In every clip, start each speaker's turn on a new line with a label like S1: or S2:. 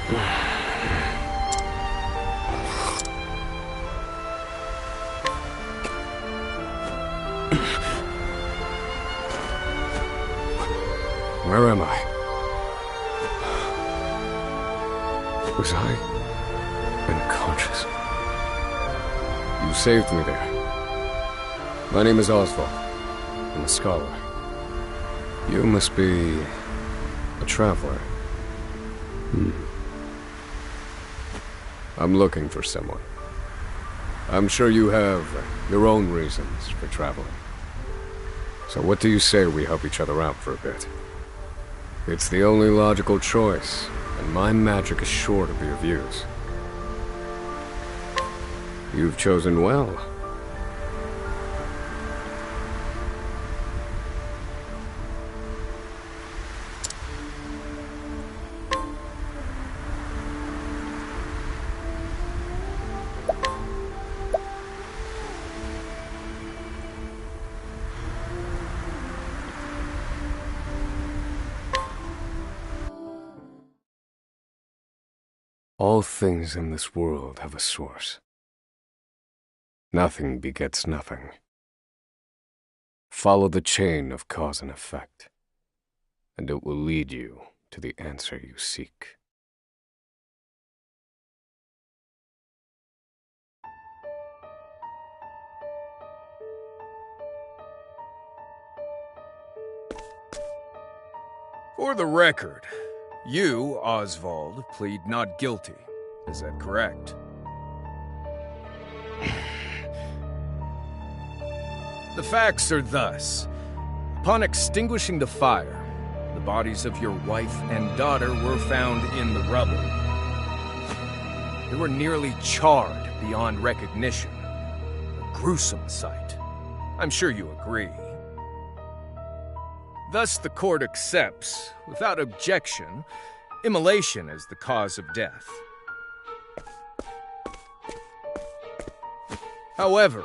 S1: Where am I? Was I unconscious? You saved me there. My name is Oswald. I'm a scholar. You must be a traveler. I'm looking for someone. I'm sure you have your own reasons for traveling. So what do you say we help each other out for a bit? It's the only logical choice, and my magic is sure to be of use. You've chosen well. All things in this world have a source. Nothing begets nothing. Follow the chain of cause and effect, and it will lead you to the answer you seek.
S2: For the record, you, Oswald, plead not guilty. Is that correct? The facts are thus. Upon extinguishing the fire, the bodies of your wife and daughter were found in the rubble. They were nearly charred beyond recognition. A gruesome sight. I'm sure you agree. Thus, the court accepts, without objection, immolation as the cause of death. However,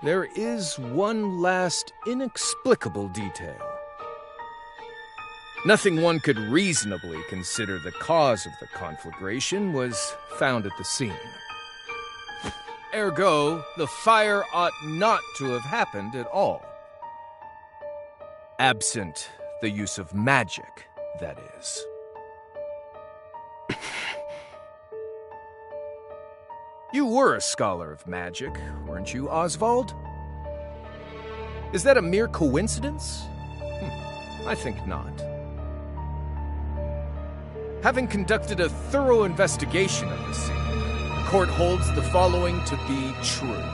S2: there is one last inexplicable detail. Nothing one could reasonably consider the cause of the conflagration was found at the scene. Ergo, the fire ought not to have happened at all. Absent the use of magic, that is. You were a scholar of magic, weren't you, Oswald? Is that a mere coincidence? I think not. Having conducted a thorough investigation of the scene, the court holds the following to be true.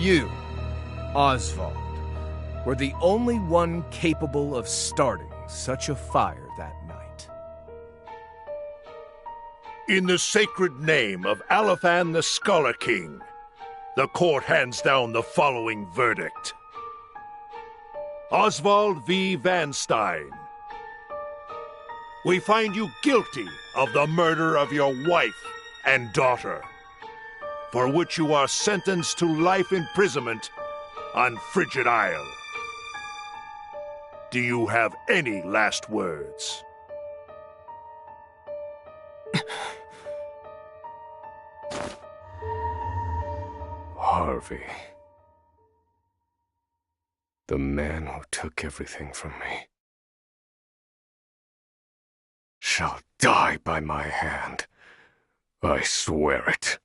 S2: You, Oswald, were the only one capable of starting such a fire that night.
S3: In the sacred name of Alephan the Scholar King, the court hands down the following verdict. Oswald V. Van Stein, we find you guilty of the murder of your wife and daughter, for which you are sentenced to life imprisonment on Frigid Isle. Do you have any last words?
S1: Harvey. The man who took everything from me shall die by my hand. I swear it.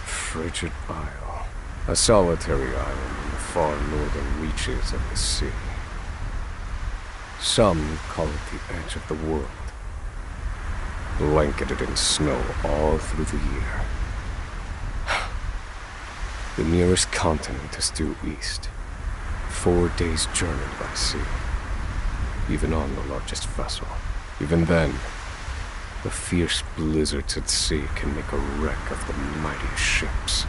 S1: Frigid Isle, a solitary island in the far northern reaches of the sea. Some call it the edge of the world, blanketed in snow all through the year. The nearest continent is due east, 4 days' journey by sea, even on the largest vessel. Even then, the fierce blizzards at sea can make a wreck of the mightiest ships.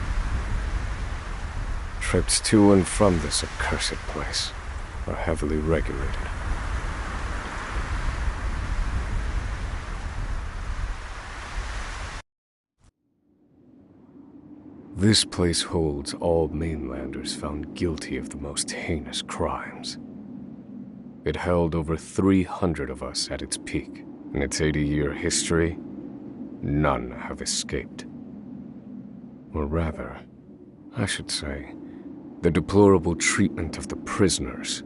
S1: Trips to and from this accursed place are heavily regulated. This place holds all mainlanders found guilty of the most heinous crimes. It held over 300 of us at its peak. In its 80-year history, none have escaped. Or rather, I should say, the deplorable treatment of the prisoners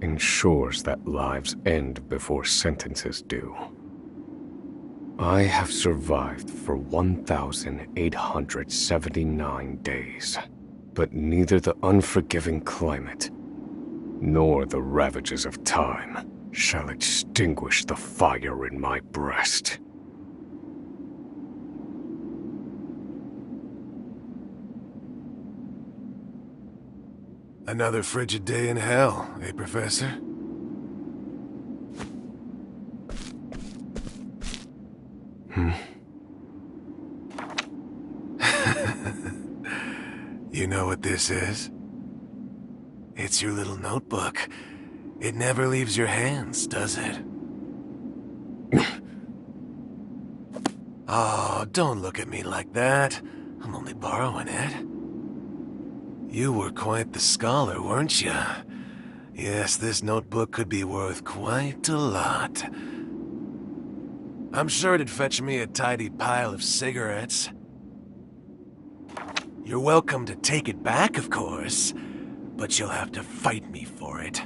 S1: ensures that lives end before sentences do. I have survived for 1,879 days, but neither the unforgiving climate nor the ravages of time shall extinguish the fire in my breast.
S4: Another frigid day in hell, eh, Professor? You know what this is? It's your little notebook. It never leaves your hands, does it? Oh, don't look at me like that. I'm only borrowing it. You were quite the scholar, weren't you? Yes, this notebook could be worth quite a lot. I'm sure it'd fetch me a tidy pile of cigarettes. You're welcome to take it back, of course, but you'll have to fight me for it.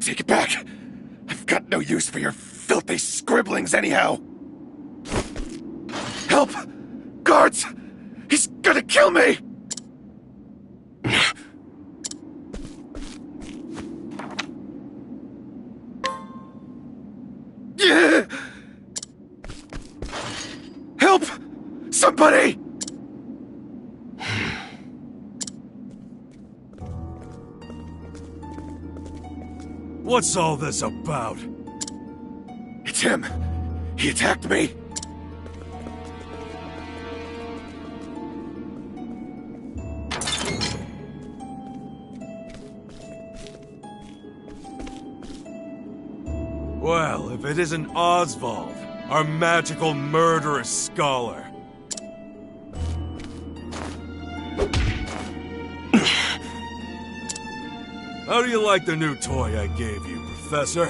S4: Take it back! I've got no use for your filthy scribblings anyhow! Help! Guards! He's gonna kill me! Help! Somebody! What's all this about? It's him! He attacked me! Well, if it isn't Oswald, our magical murderous scholar. How do you like the new toy I gave you, Professor?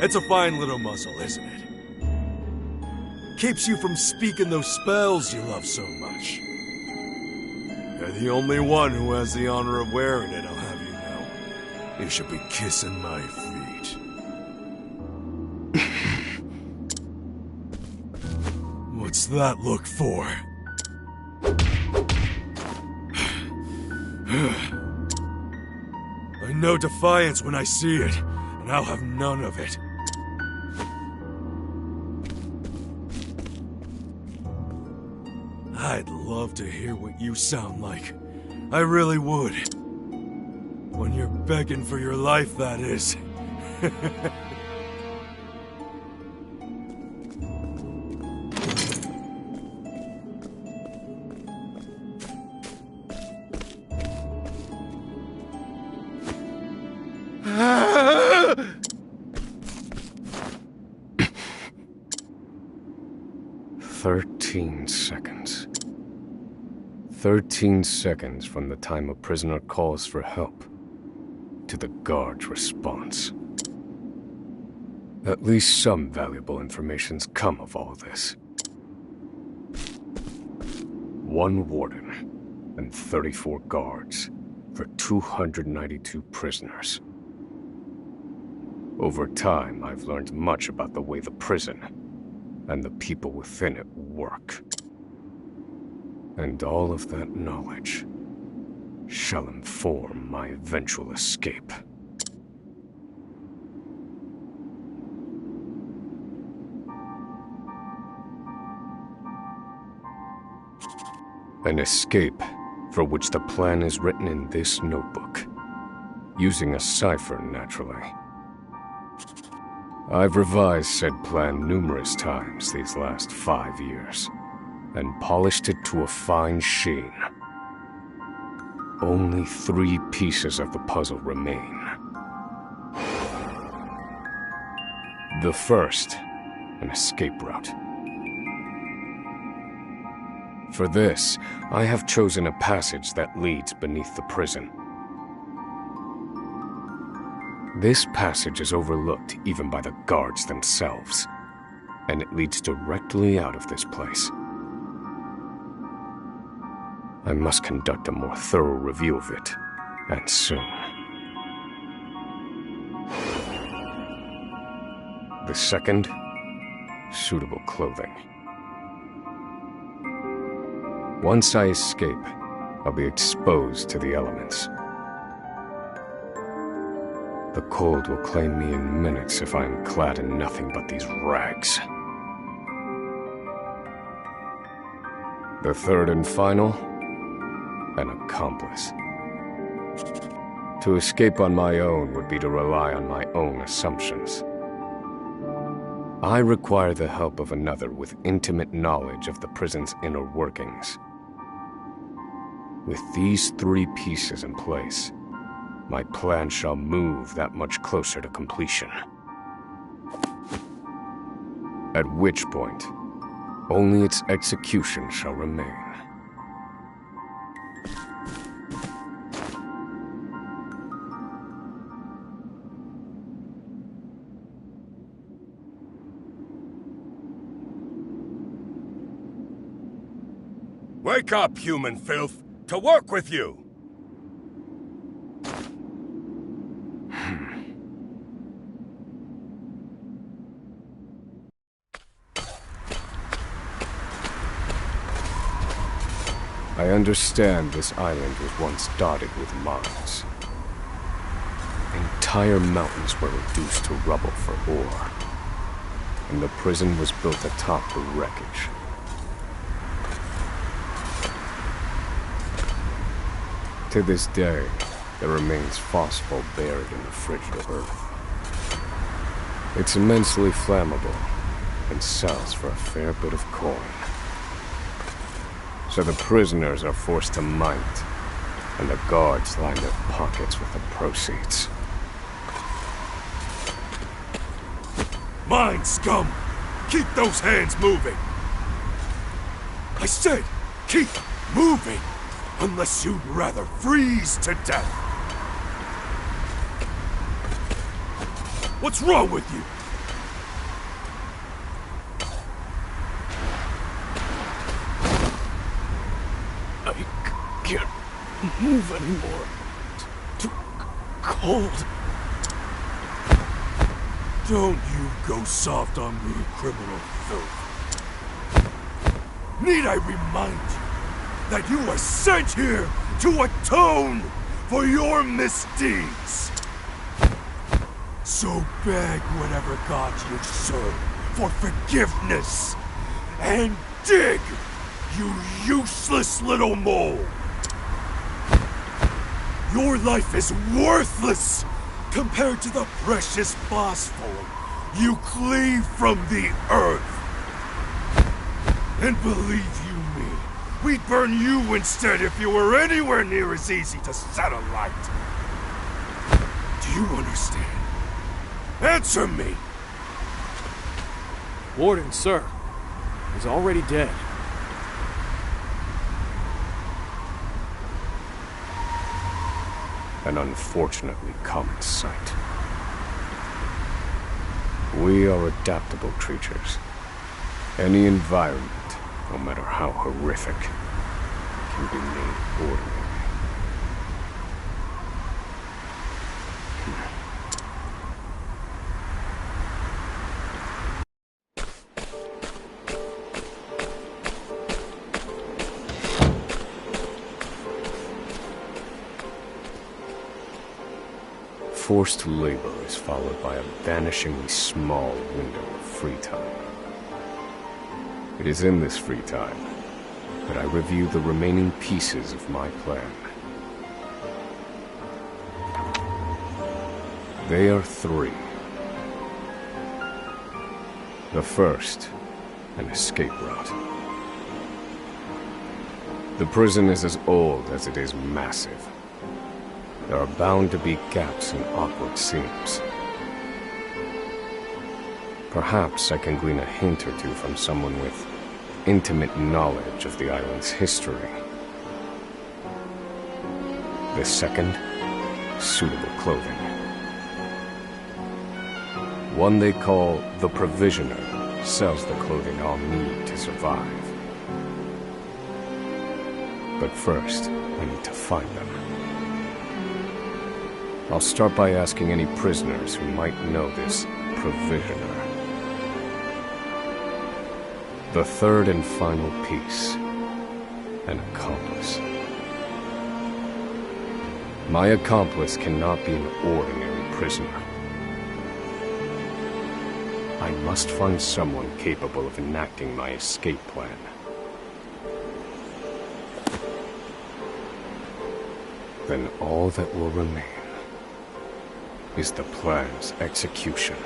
S4: It's a fine little muzzle, isn't it? Keeps you from speaking those spells you love so much. You're the only one who has the honor of wearing it, I'll have you know. You should be kissing my feet. What's that look for? I know defiance when I see it, and I'll have none of it. I'd love to hear what you sound like. I really would. When you're begging for your life, that is.
S1: "13 seconds. 13 seconds from the time a prisoner calls for help to the guard's response. At least some valuable information's come of all this. One warden, and 34 guards for 292 prisoners. Over time, I've learned much about the way the prison and the people within it work. And all of that knowledge shall inform my eventual escape. An escape for which the plan is written in this notebook, using a cipher, naturally. I've revised said plan numerous times these last 5 years, and polished it to a fine sheen. Only 3 pieces of the puzzle remain. The first, an escape route. For this, I have chosen a passage that leads beneath the prison. This passage is overlooked even by the guards themselves, and it leads directly out of this place. I must conduct a more thorough review of it, and soon. The second, suitable clothing. Once I escape, I'll be exposed to the elements. The cold will claim me in minutes if I am clad in nothing but these rags. The third and final, an accomplice. To escape on my own would be to rely on my own assumptions. I require the help of another with intimate knowledge of the prison's inner workings. With these 3 pieces in place, my plan shall move that much closer to completion. At which point, only its execution shall remain.
S3: Wake up, human filth! To work with you!
S1: I understand this island was once dotted with mines. Entire mountains were reduced to rubble for ore, and the prison was built atop the wreckage. To this day, there remains phosphor buried in the frigid earth. It's immensely flammable and sells for a fair bit of coin. So the prisoners are forced to mine it, and the guards line their pockets with the proceeds.
S3: Mine, scum! Keep those hands moving! I said, keep moving! Unless you'd rather freeze to death! What's wrong with you?
S1: I can't move anymore. Too cold.
S3: Don't you go soft on me, criminal filth. Need I remind you that you were sent here to atone for your misdeeds? So beg whatever god you serve for forgiveness, and dig, you useless little mole! Your life is worthless compared to the precious phosphor you cleave from the earth. And believe you me, we'd burn you instead if you were anywhere near as easy to set alight. Do you understand? Answer me!
S5: Warden, sir. He's already dead.
S1: An unfortunately common sight. We are adaptable creatures. Any environment, no matter how horrific, can be made ordinary. Forced labor is followed by a vanishingly small window of free time. It is in this free time that I review the remaining pieces of my plan. They are three. The first, an escape route. The prison is as old as it is massive. There are bound to be gaps and awkward seams. Perhaps I can glean a hint or two from someone with intimate knowledge of the island's history. The second, suitable clothing. One they call the Provisioner sells the clothing I'll need to survive. But first, I need to find them. I'll start by asking any prisoners who might know this Provisioner. The third and final piece, an accomplice. My accomplice cannot be an ordinary prisoner. I must find someone capable of enacting my escape plan. Then all that will remain is the plan's execution.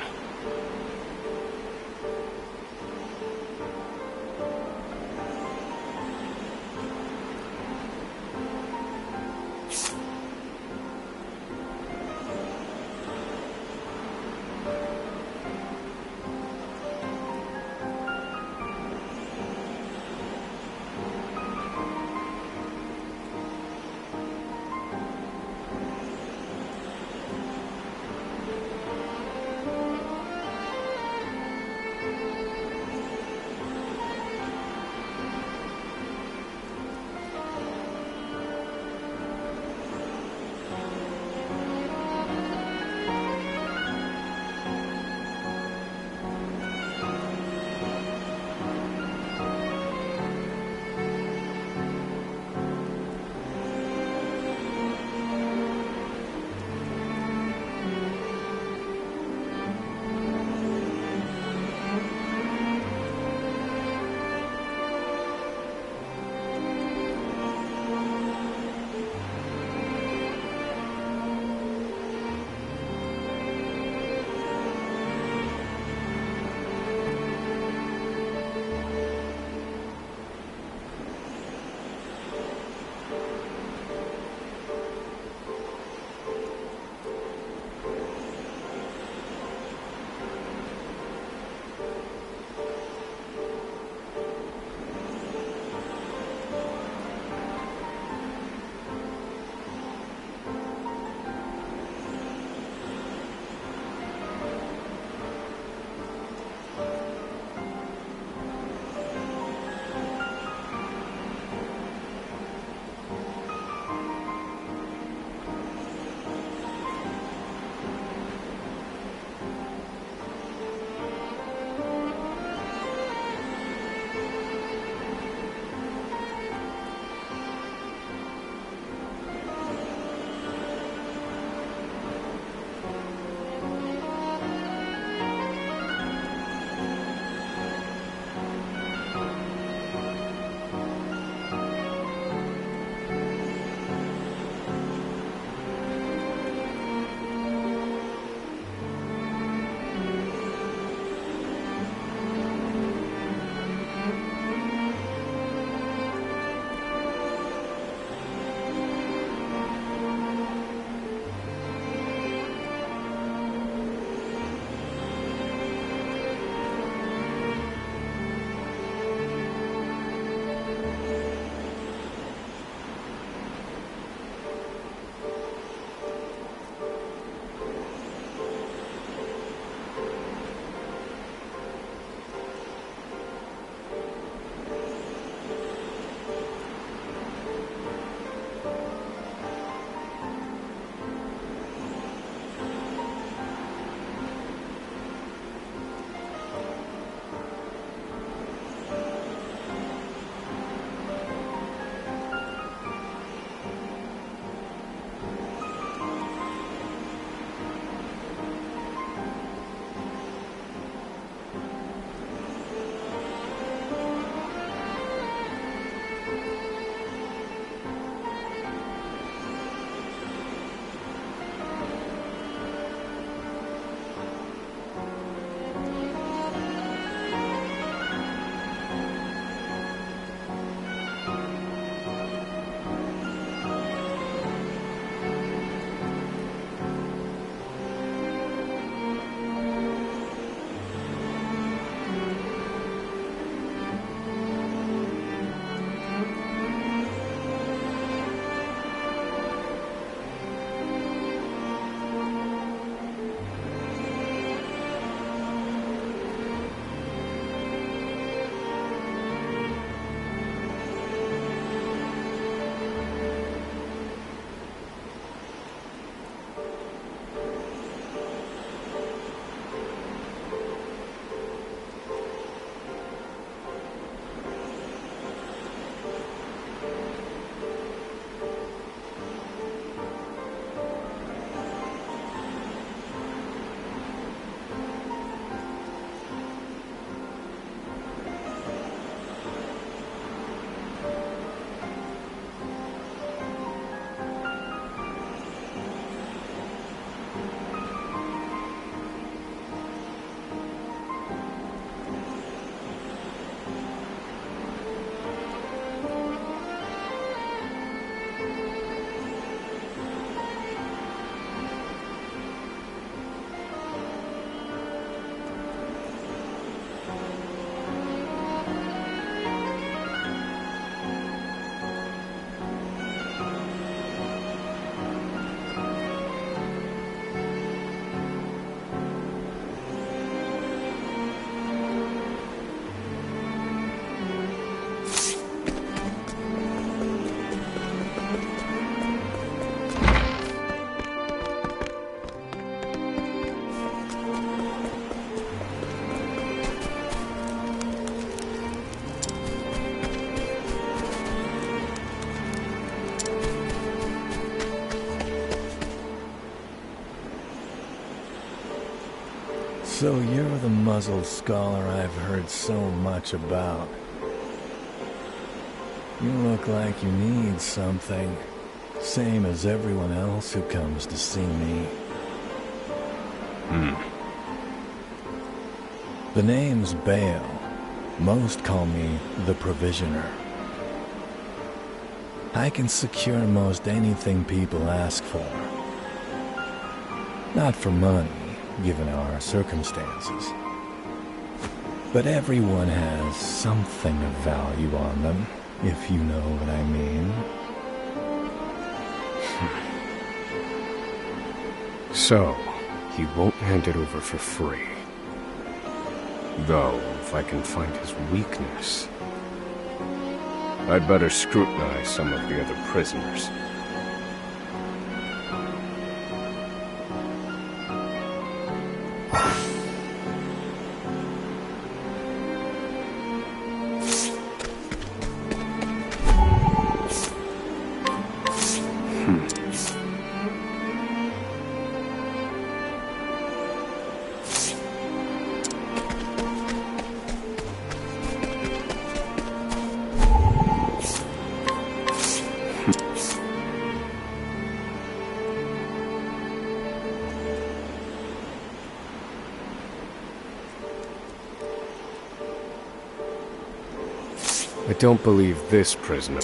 S6: So you're the muzzled scholar I've heard so much about. You look like you need something. Same as everyone else who comes to see me. The name's Bale. Most call me the Provisioner. I can secure most anything people ask for. Not for money, given our circumstances. But everyone has something of value on them, if you know what I mean.
S1: So, he won't hand it over for free. Though, if I can find his weakness, I'd better scrutinize some of the other prisoners. I don't believe this prisoner.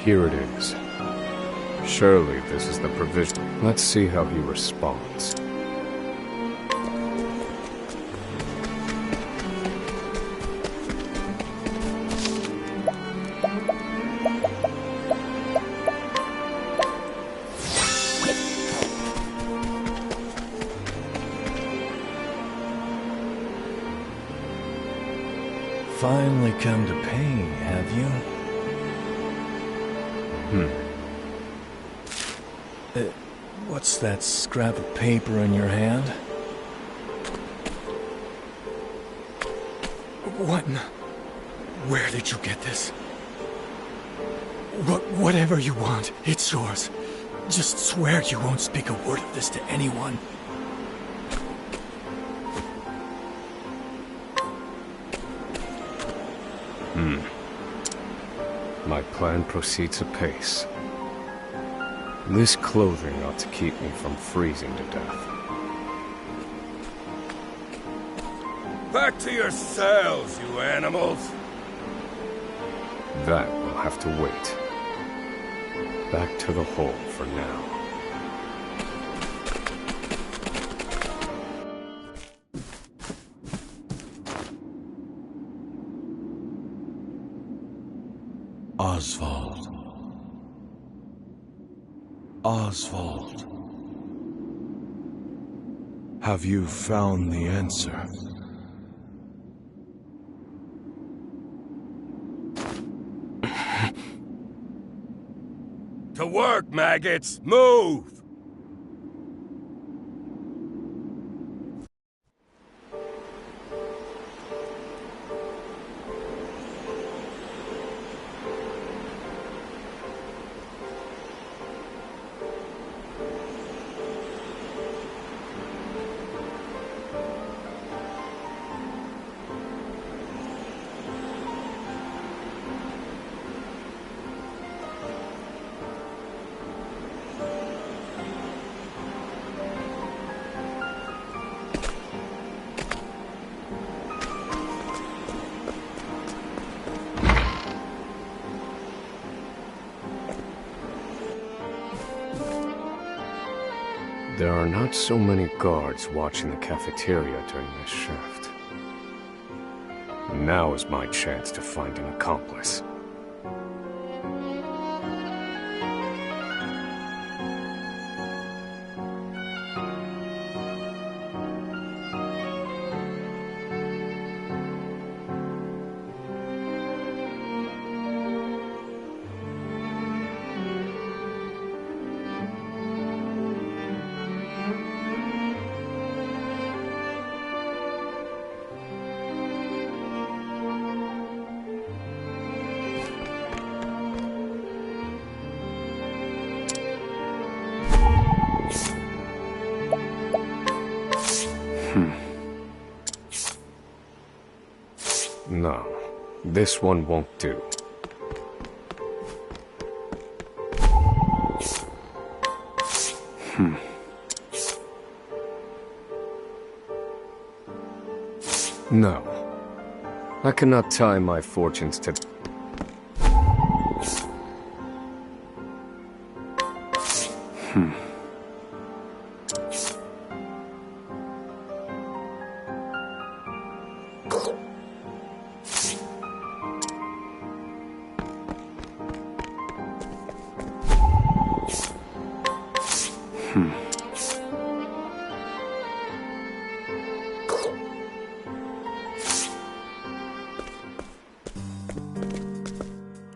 S1: Here it is. Surely this is the provision. Let's see how he responds.
S6: Finally come to pay, have you? What's that scrap of paper in your hand?
S3: What? Where did you get this? Whatever you want, it's yours. Just swear you won't speak a word of this to anyone.
S1: My plan proceeds apace. This clothing ought to keep me from freezing to death.
S3: Back to your cells, you animals!
S1: That will have to wait. Back to the hole for now.
S3: Oswald. Oswald. Have you found the answer? To work, maggots! Move!
S1: There are not so many guards watching the cafeteria during this shift. Now is my chance to find an accomplice. No, this one won't do. No, I cannot tie my fortunes to...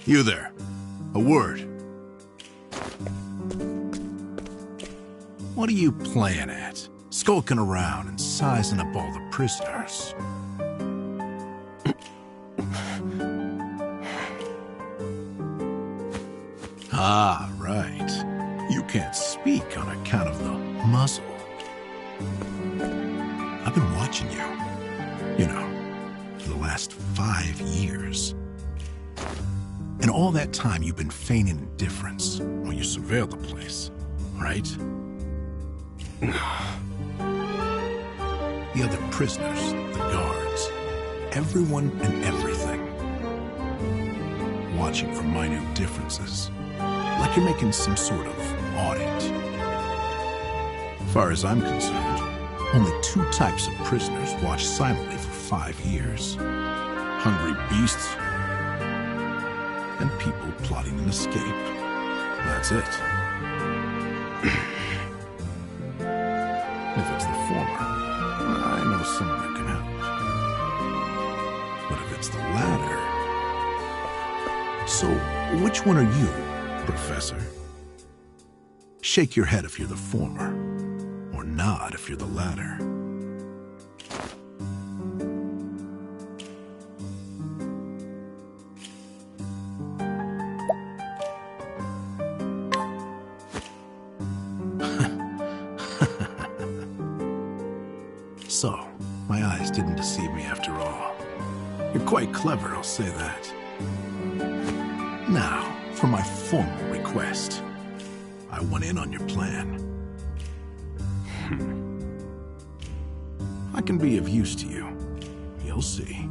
S3: You there. A word. What are you playing at? Skulking around and sizing up all the prisoners. Ah, right. You can't speak on account of the muzzle. I've been watching you. You know, for the last 5 years. And all that time, you've been feigning indifference while you surveilled the place, right? The other prisoners, the guards, everyone and everything. Watching for minute differences, like you're making some sort of audit. As far as I'm concerned, only 2 types of prisoners watch silently for 5 years. Hungry beasts and people plotting an escape. That's it. If it's the former, I know someone that can help. But if it's the latter... So, which one are you, Professor? Shake your head if you're the former, or nod if you're the latter. So, my eyes didn't deceive me after all. You're quite clever, I'll say that. Now, for my formal request. I went in on your plan. I can be of use to you. You'll see.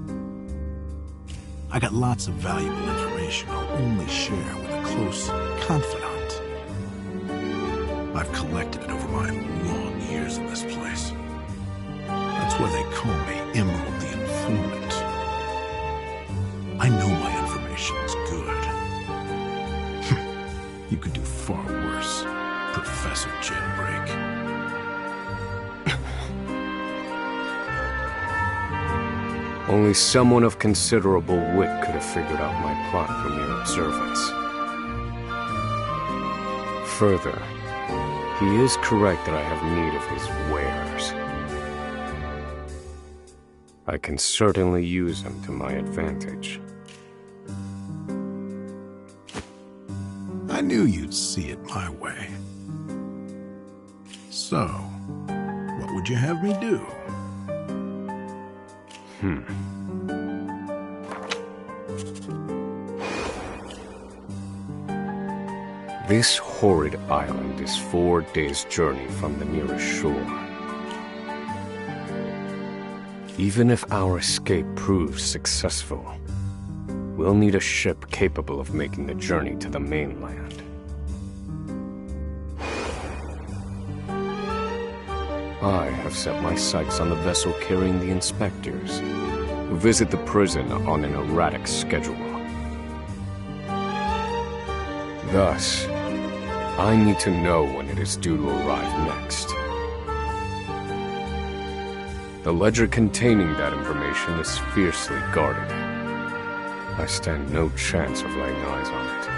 S3: I got lots of valuable information I'll only share with a close confidant. I've collected it over my long years in this place. That's why they call me Emerald the Informant. I know my information's good. You could do far worse, Professor Jailbreak.
S1: Only someone of considerable wit could have figured out my plot from mere observance. Further, he is correct that I have need of his wares. I can certainly use them to my advantage.
S3: I knew you'd see it my way. So, what would you have me do?
S1: This horrid island is 4 days' journey from the nearest shore. Even if our escape proves successful, we'll need a ship capable of making the journey to the mainland. I have set my sights on the vessel carrying the inspectors, who visit the prison on an erratic schedule. Thus, I need to know when it is due to arrive next. The ledger containing that information is fiercely guarded. I stand no chance of laying eyes on it.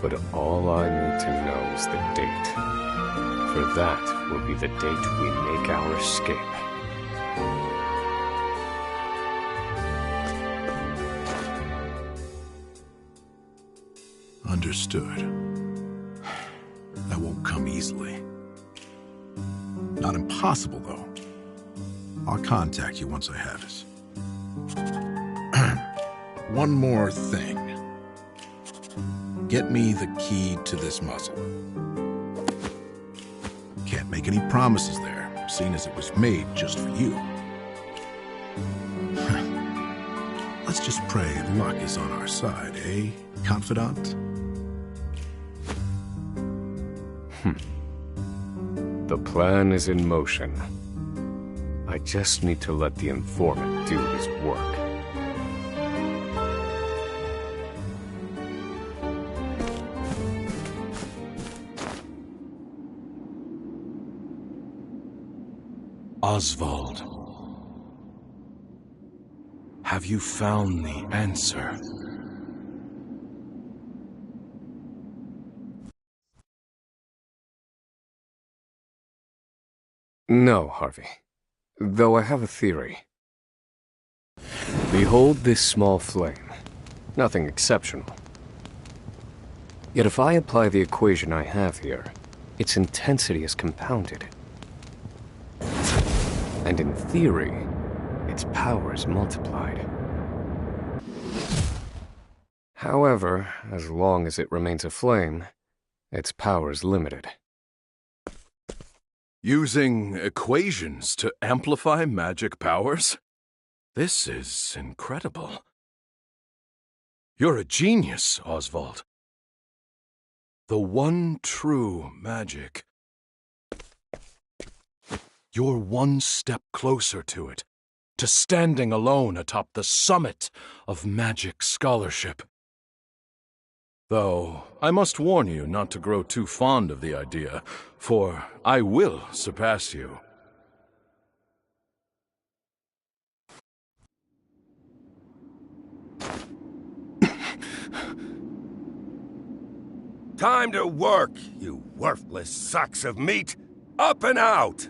S1: But all I need to know is the date. For that will be the date we make our escape.
S3: Understood. That won't come easily. Not impossible, though. I'll contact you once I have it. One more thing. Get me the key to this muzzle. Can't make any promises there, seeing as it was made just for you. Let's just pray luck is on our side, eh, confidant?
S1: The plan is in motion. I just need to let the informant do his work.
S3: Oswald, have you found the answer?
S1: No, Harvey. Though I have a theory. Behold this small flame. Nothing exceptional. Yet if I apply the equation I have here, its intensity is compounded. And in theory, its power is multiplied. However, as long as it remains a flame, its power is limited.
S2: Using equations to amplify magic powers? This is incredible. You're a genius, Oswald. The one true magic. You're one step closer to it, to standing alone atop the summit of magic scholarship. Though, I must warn you not to grow too fond of the idea, for I will surpass you.
S7: Time to work, you worthless sacks of meat! Up and out!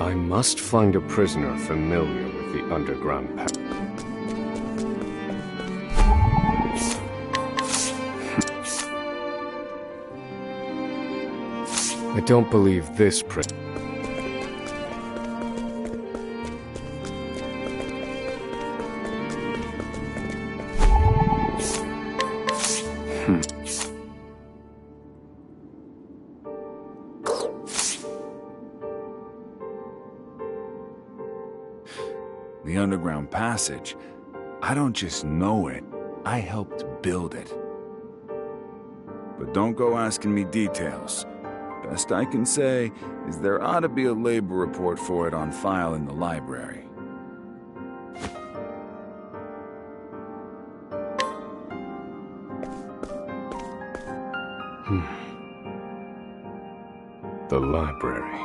S1: I must find a prisoner familiar with the underground path. I don't believe this prisoner.
S8: The underground passage. I don't just know it, I helped build it. But don't go asking me details. Best I can say is there ought to be a labor report for it on file in the library.
S1: The library.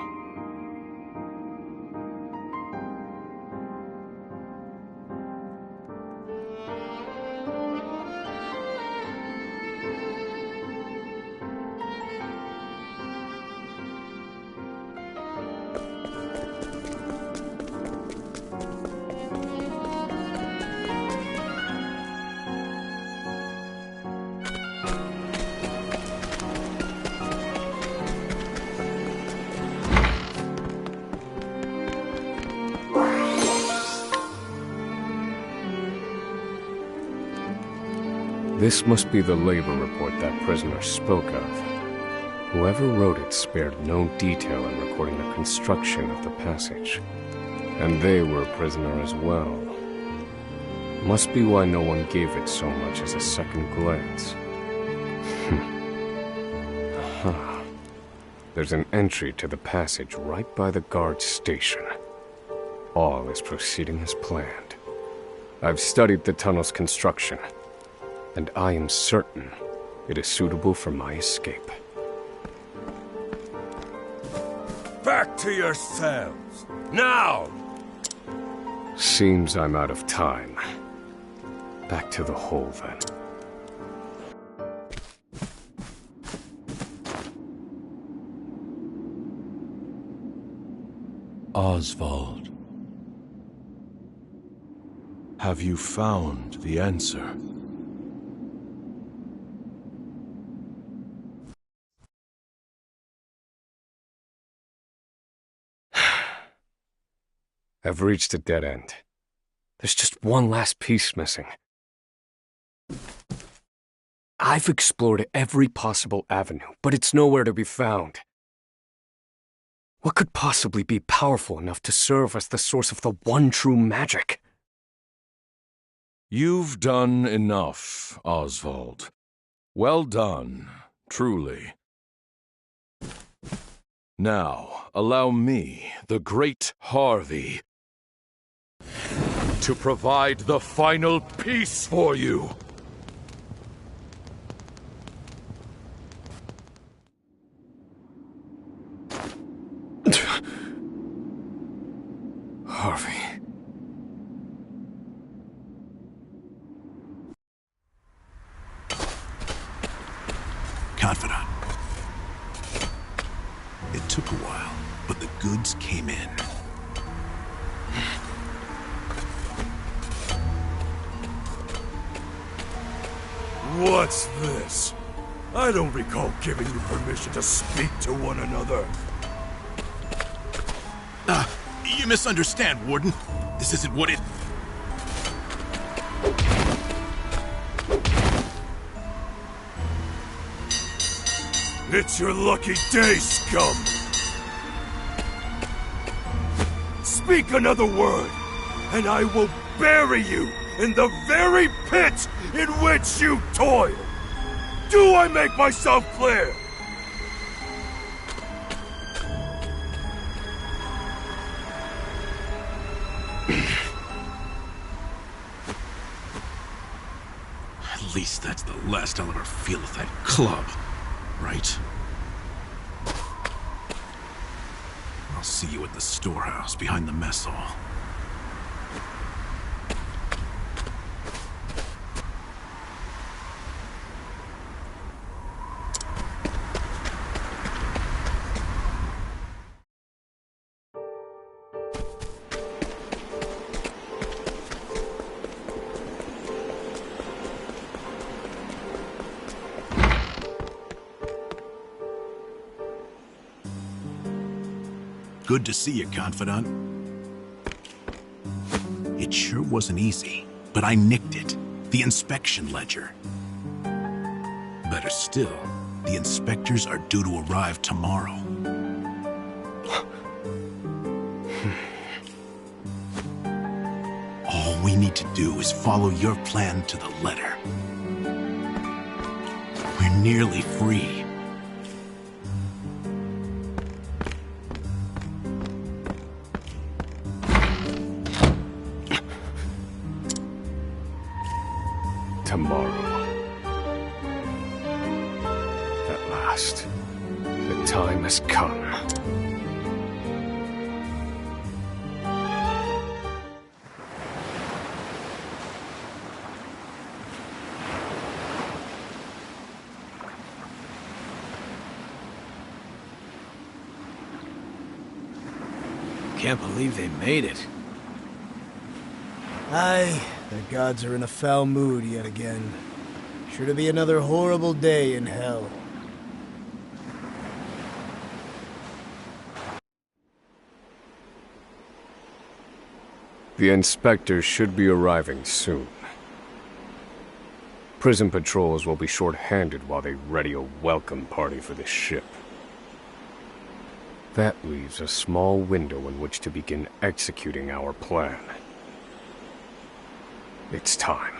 S1: This must be the labor report that prisoner spoke of. Whoever wrote it spared no detail in recording the construction of the passage. And they were a prisoner as well. Must be why no one gave it so much as a second glance. Aha. There's an entry to the passage right by the guard station. All is proceeding as planned. I've studied the tunnel's construction, and I am certain it is suitable for my escape.
S7: Back to your cells, now!
S1: Seems I'm out of time. Back to the hole, then.
S3: Oswald. Have you found the answer?
S1: I've reached a dead end. There's just one last piece missing. I've explored every possible avenue, but it's nowhere to be found. What could possibly be powerful enough to serve as the source of the one true magic?
S3: You've done enough, Oswald. Well done, truly. Now, allow me, the great Harvey, to provide the final piece for you.
S1: Harvey.
S9: Confidant. It took a while, but the goods came in.
S3: What's this? I don't recall giving you permission to speak to one another.
S9: You misunderstand, Warden. This isn't what it...
S3: It's your lucky day, scum! Speak another word, and I will bury you in the very pit in which you toil! Do I make myself clear?
S9: At least that's the last I'll ever feel of that club, right? I'll see you at the storehouse behind the mess hall. Good to see you, Confidant. It sure wasn't easy, but I nicked it. The inspection ledger. Better still, the inspectors are due to arrive tomorrow. All we need to do is follow your plan to the letter. We're nearly free.
S1: Tomorrow. At last, the time has come.
S2: Can't believe they made it.
S10: Aye, the gods are in a foul mood yet again. Sure to be another horrible day in hell.
S1: The inspectors should be arriving soon. Prison patrols will be short-handed while they ready a welcome party for this ship. That leaves a small window in which to begin executing our plan. It's time.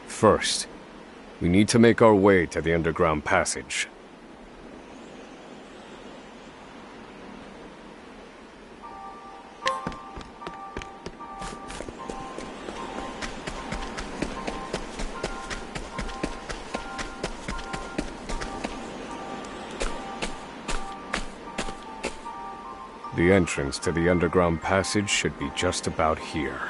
S1: First, we need to make our way to the underground passage. The entrance to the underground passage should be just about here.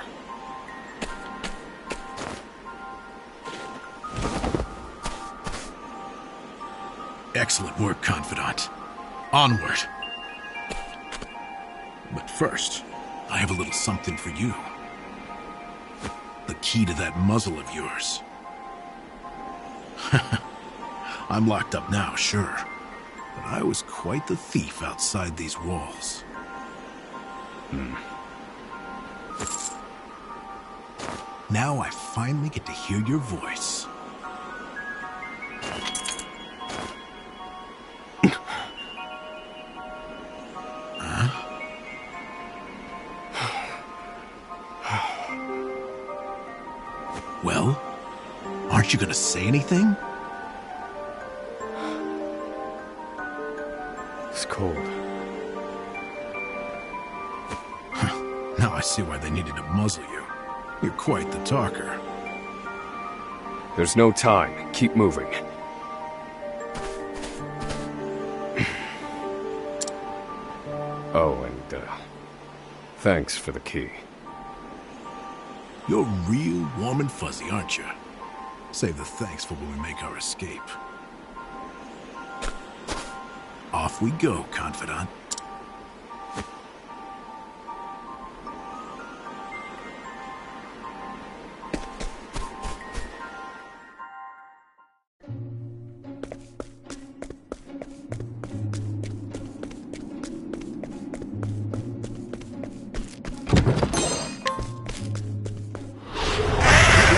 S9: Excellent work, Confidant. Onward. But first, I have a little something for you. The key to that muzzle of yours. I'm locked up now, sure. But I was quite the thief outside these walls. Now I finally get to hear your voice. Well, aren't you gonna say anything?
S1: It's cold.
S9: Now I see why they needed to muzzle you. You're quite the talker.
S1: There's no time. Keep moving. Oh, and, thanks for the key.
S9: You're real warm and fuzzy, aren't you? Save the thanks for when we make our escape. Off we go, Confidant.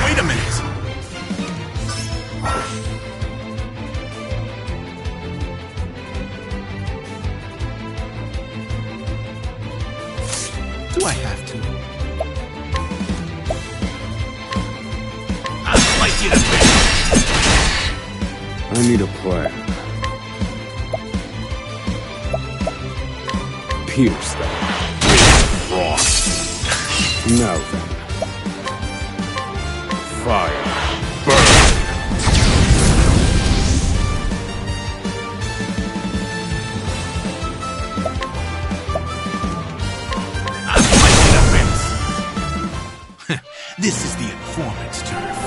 S9: Wait a minute! Do I have to? I'll slice you to bits!
S1: I need a plan. Pierce them. Frost. Now then. Fire. Burn.
S9: I'll slice you to bits! This is the informant's turf.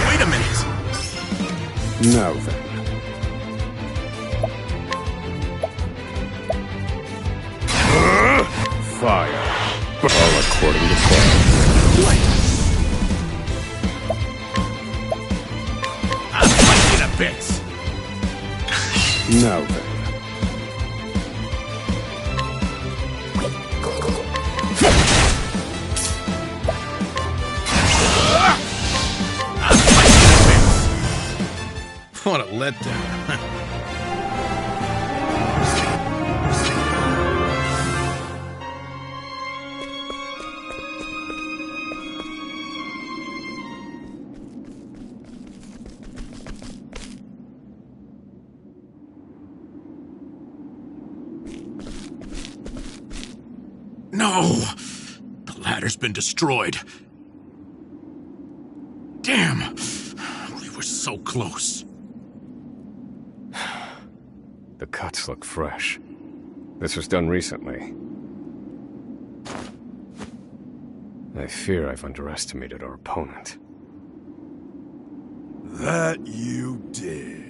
S9: Wait a minute!
S1: Now then. Fire. All according to plan.
S9: I'll fight you to bits!
S1: Now then.
S9: I'll fight you to bits! What a letdown. No! The ladder's been destroyed. Damn! We were so close.
S1: The cuts look fresh. This was done recently. I fear I've underestimated our opponent.
S3: That you did.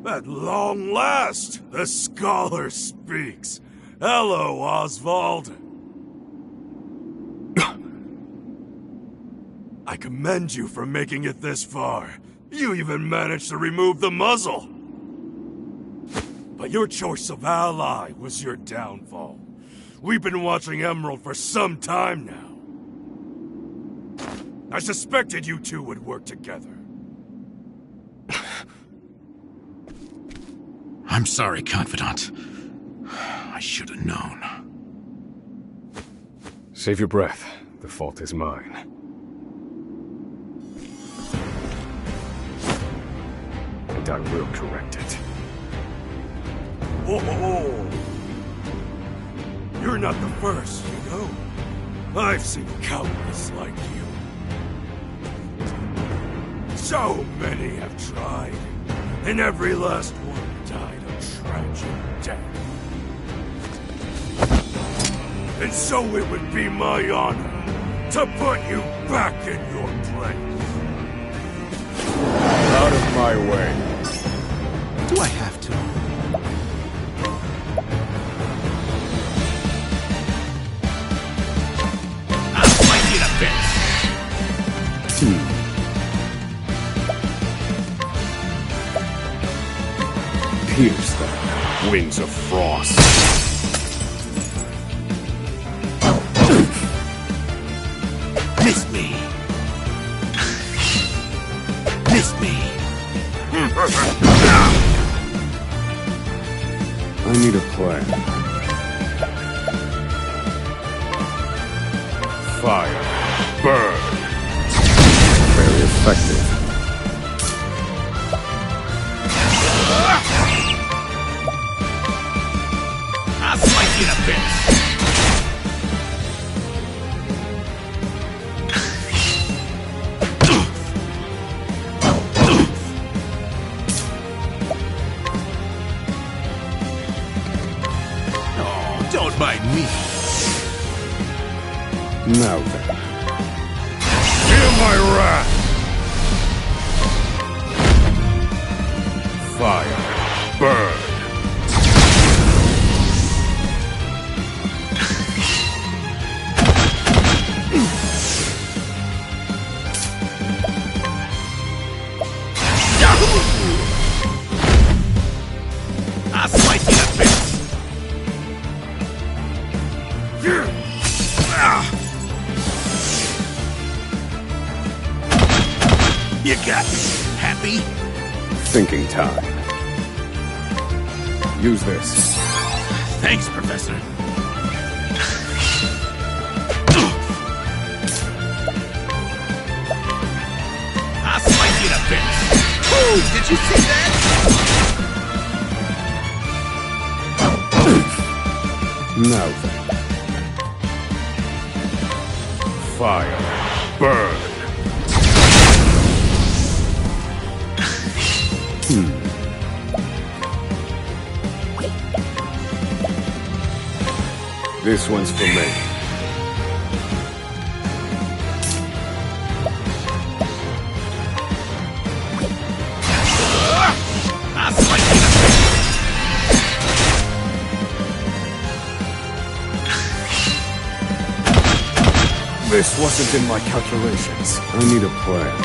S3: At long last, the scholar speaks. Hello, Oswald. I commend you for making it this far. You even managed to remove the muzzle. But your choice of ally was your downfall. We've been watching Emerald for some time now. I suspected you two would work together.
S9: I'm sorry, Confidant. I should have known.
S1: Save your breath. The fault is mine. And I will correct it.
S3: Oh, you're not the first, you know. I've seen countless like you. So many have tried, and every last one died a tragic death. And so it would be my honor to put you back in your place.
S1: Out of my way.
S9: Do I have to? I'll fight you to bits!
S1: Pierce them, winds of frost.
S9: Miss me! Miss me!
S1: I need a plan. Fire. Burn. Very effective.
S9: I'll slice you to bits! Oh, don't mind me.
S1: Now then.
S3: Feel my wrath!
S1: Fire. Burn.
S9: I'll slice you to bits! You got me. Happy?
S1: Thinking time. Use this.
S9: Thanks, Professor. I'll slice you to bits!
S11: Did you see that?
S1: Now then. Fire. Burn. This one's for me.
S5: This wasn't in my calculations.
S1: I need a plan.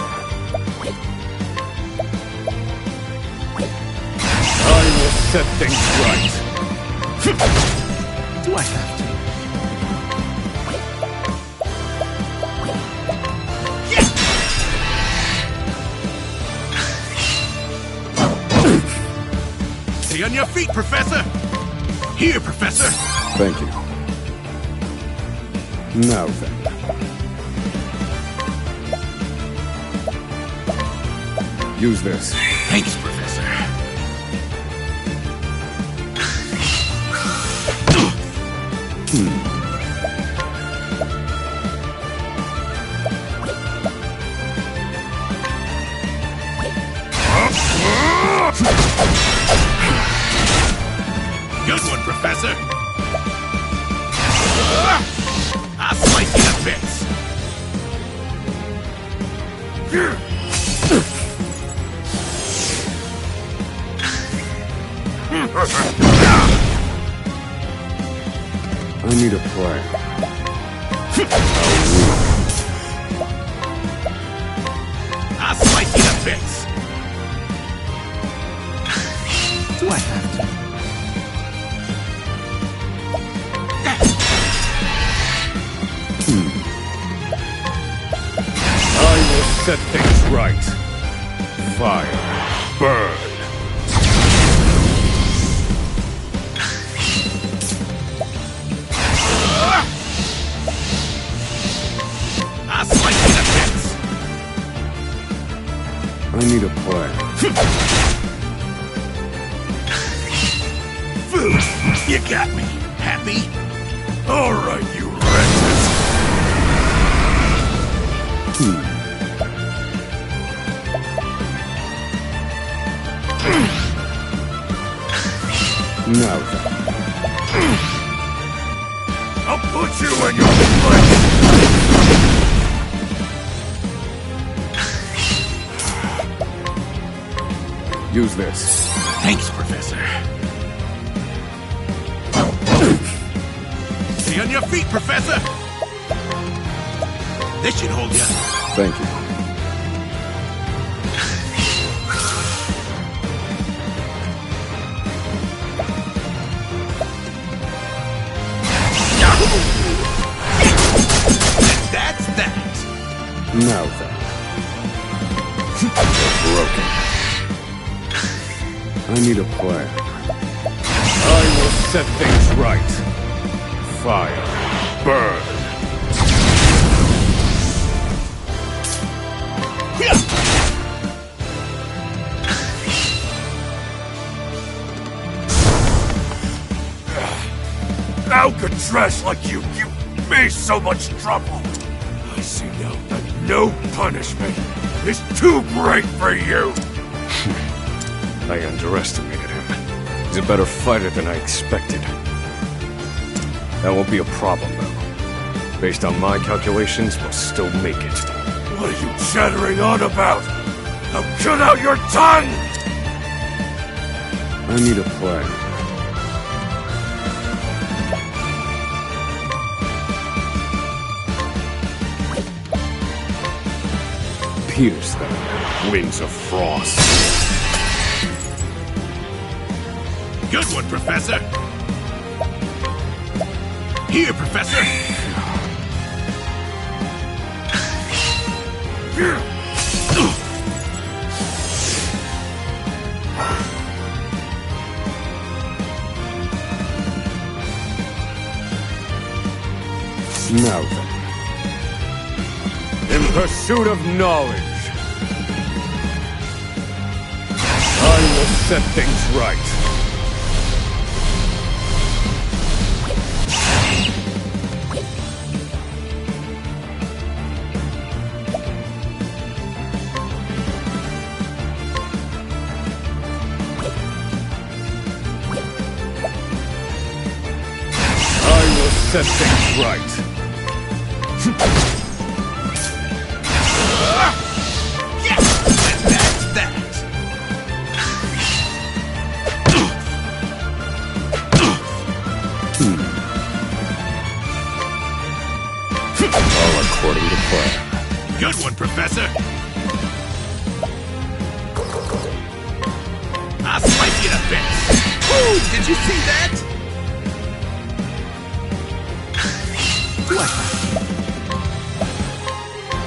S5: I will set things right.
S11: Do I have to?
S9: Stay on your feet, Professor! Here, Professor!
S1: Thank you. Now then. Use this.
S9: Thanks, Professor. Good one, Professor! I'll slice you to bits!
S1: I need a plan.
S9: I'll slice you to bits!
S11: Do I have to?
S5: I will set things right.
S1: Fire. Burn.
S9: I'll slice you to bits!
S1: I need a plan.
S9: Food! You got me. Happy?
S3: All right, you wretches.
S1: Now then.
S3: I'll put you in your place.
S1: Use this.
S9: Thanks, Professor. Stay on your feet, Professor! This should hold you.
S1: Thank you.
S9: That's that.
S1: Now then. They're broken. I need a plan.
S5: I will set things right.
S1: Fire. Burn.
S3: How could trash like you give me so much trouble? I see now that no punishment is too great for you.
S1: I underestimated him. He's a better fighter than I expected. That won't be a problem, though. Based on my calculations, we'll still make it.
S3: What are you chattering on about? Now cut out your tongue!
S1: I need a plan. Pierce them, winds of frost.
S9: Good one, Professor! Here, Professor!
S1: Now then. In pursuit of knowledge.
S5: will set things right. Set things right.
S11: Yes! And that's that!
S1: All according to plan.
S9: Good one, Professor. I'll slice you to bits.
S11: Ooh, did you see that?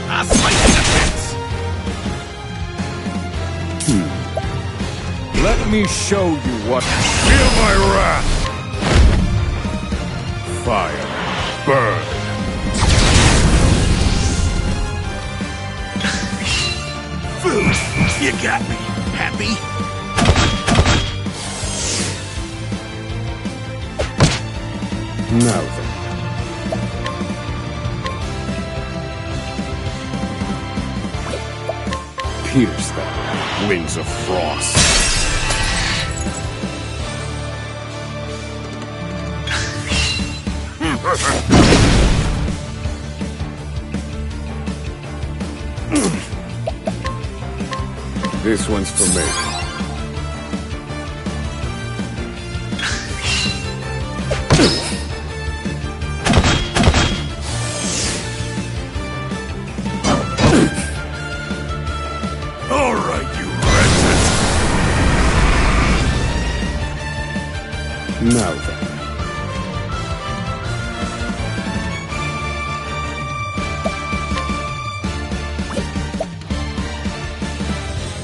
S9: I'll slice you to bits.
S5: Let me show you what. Feel my wrath. Fire. Burn.
S9: You got me. Happy?
S1: Now then. Pierce them, wings of frost. This one's for me.
S3: All right, you wretches.
S1: Now then.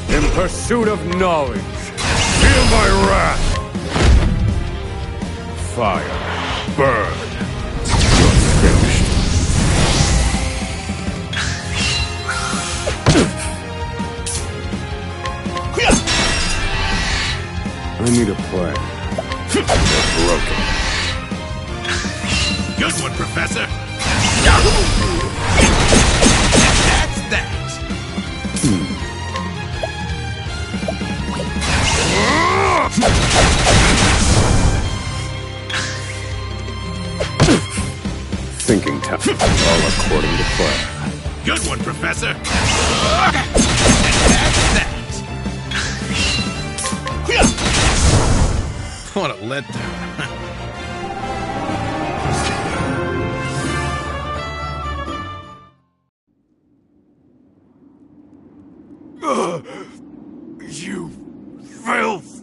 S5: In pursuit of knowledge. Feel my wrath. Fire. Burn.
S1: You're finished. I need a plan. They're broken.
S9: Good one, Professor.
S11: That's that!
S1: Thinking time. All according to plan.
S9: Good one, Professor.
S11: And that's that!
S9: What a letdown.
S3: You filth!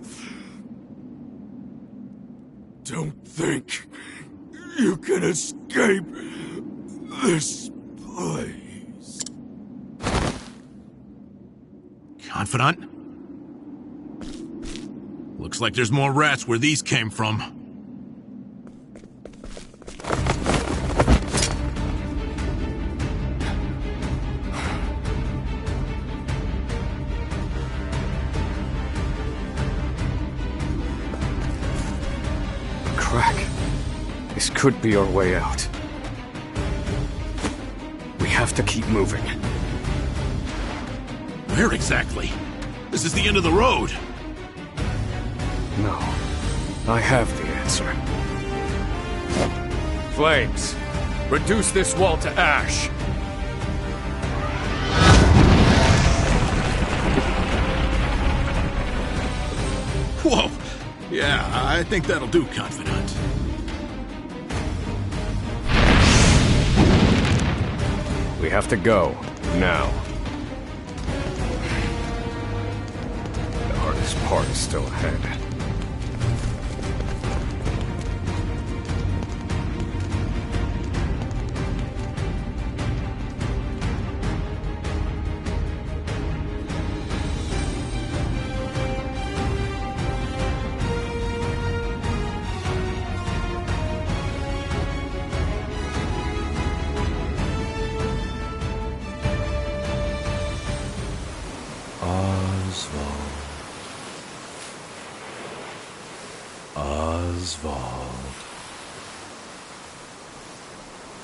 S3: Don't think you can escape this place.
S9: Confidant? Looks like there's more rats where these came from.
S1: Crack. This could be our way out. We have to keep moving.
S9: Where exactly? This is the end of the road.
S1: No. I have the answer.
S5: Flames. Reduce this wall to ash.
S9: Whoa. Yeah, I think that'll do, Confidant.
S1: We have to go. Now. The hardest part is still ahead.
S3: Oswald.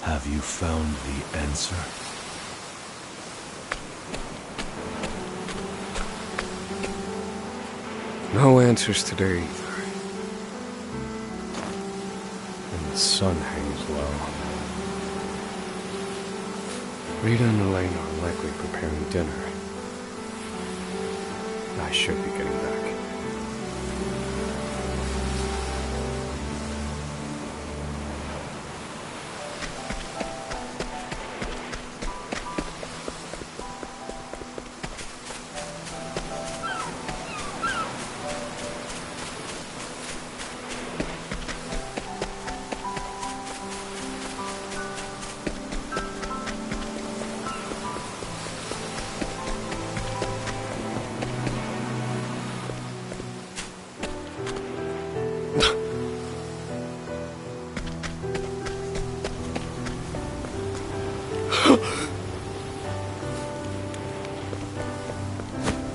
S3: Have you found the answer?
S1: No answers today either. And the sun hangs low. Rita and Elaine are likely preparing dinner. I should be getting back.